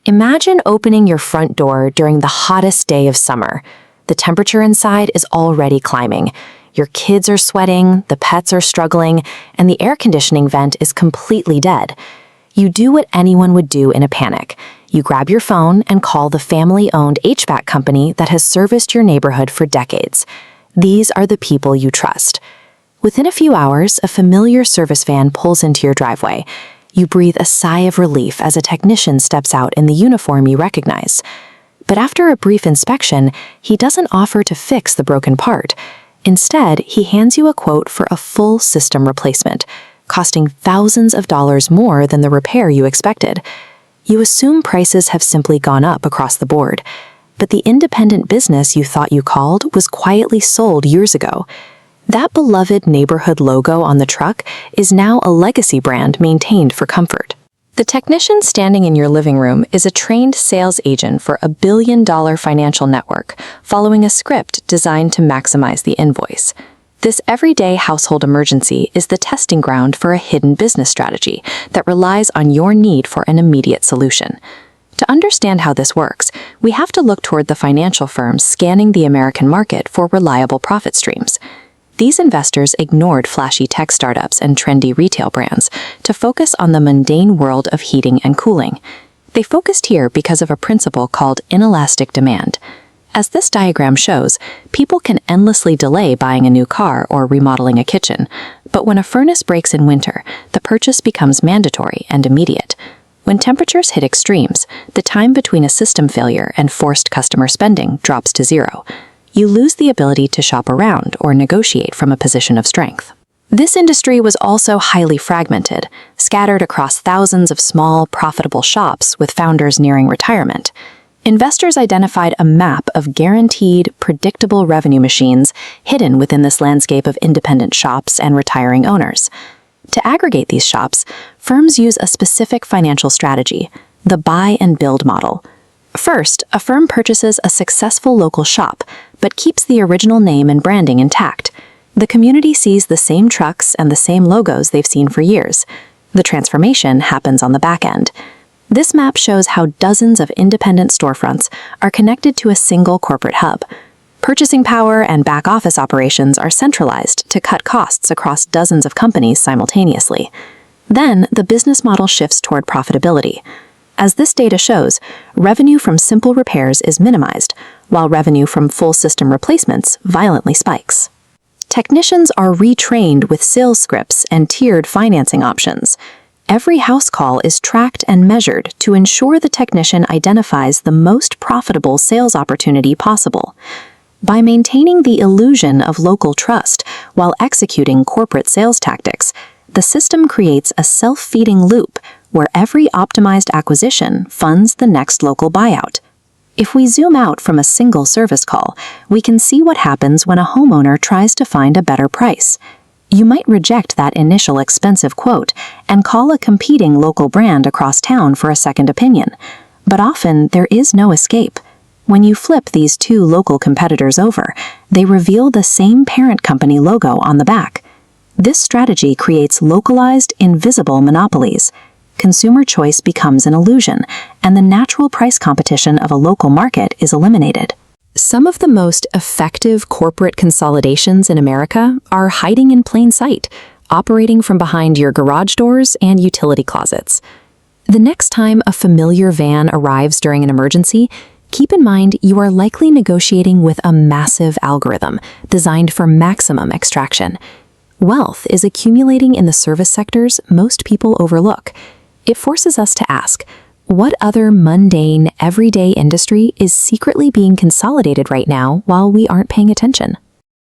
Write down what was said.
Imagine opening your front door during the hottest day of summer. The temperature inside is already climbing. Your kids are sweating, the pets are struggling, and the air conditioning vent is completely dead. You do what anyone would do in a panic. You grab your phone and call the family-owned HVAC company that has serviced your neighborhood for decades. These are the people you trust. Within a few hours, a familiar service van pulls into your driveway. You breathe a sigh of relief as a technician steps out in the uniform you recognize. But after a brief inspection, he doesn't offer to fix the broken part. Instead, he hands you a quote for a full system replacement, costing thousands of dollars more than the repair you expected. You assume prices have simply gone up across the board, but the independent business you thought you called was quietly sold years ago. That beloved neighborhood logo on the truck is now a legacy brand maintained for comfort. The technician standing in your living room is a trained sales agent for a billion-dollar financial network, following a script designed to maximize the invoice. This everyday household emergency is the testing ground for a hidden business strategy that relies on your need for an immediate solution. To understand how this works, we have to look toward the financial firms scanning the American market for reliable profit streams. These investors ignored flashy tech startups and trendy retail brands to focus on the mundane world of heating and cooling. They focused here because of a principle called inelastic demand. As this diagram shows, people can endlessly delay buying a new car or remodeling a kitchen, but when a furnace breaks in winter, the purchase becomes mandatory and immediate. When temperatures hit extremes, the time between a system failure and forced customer spending drops to zero. You lose the ability to shop around or negotiate from a position of strength. This industry was also highly fragmented, scattered across thousands of small, profitable shops with founders nearing retirement. Investors identified a map of guaranteed, predictable revenue machines hidden within this landscape of independent shops and retiring owners. To aggregate these shops, firms use a specific financial strategy, the buy and build model. First, a firm purchases a successful local shop, but keeps the original name and branding intact. The community sees the same trucks and the same logos they've seen for years. The transformation happens on the back end. This map shows how dozens of independent storefronts are connected to a single corporate hub. Purchasing power and back-office operations are centralized to cut costs across dozens of companies simultaneously. Then, the business model shifts toward profitability. As this data shows, revenue from simple repairs is minimized, while revenue from full system replacements violently spikes. Technicians are retrained with sales scripts and tiered financing options. Every house call is tracked and measured to ensure the technician identifies the most profitable sales opportunity possible. By maintaining the illusion of local trust while executing corporate sales tactics, the system creates a self-feeding loop where every optimized acquisition funds the next local buyout. If we zoom out from a single service call, we can see what happens when a homeowner tries to find a better price. You might reject that initial expensive quote and call a competing local brand across town for a second opinion. But often there is no escape. When you flip these two local competitors over, they reveal the same parent company logo on the back. This strategy creates localized, invisible monopolies. Consumer choice becomes an illusion, and the natural price competition of a local market is eliminated. Some of the most effective corporate consolidations in America are hiding in plain sight, operating from behind your garage doors and utility closets. The next time a familiar van arrives during an emergency, keep in mind you are likely negotiating with a massive algorithm designed for maximum extraction. Wealth is accumulating in the service sectors most people overlook. It forces us to ask, what other mundane, everyday industry is secretly being consolidated right now while we aren't paying attention?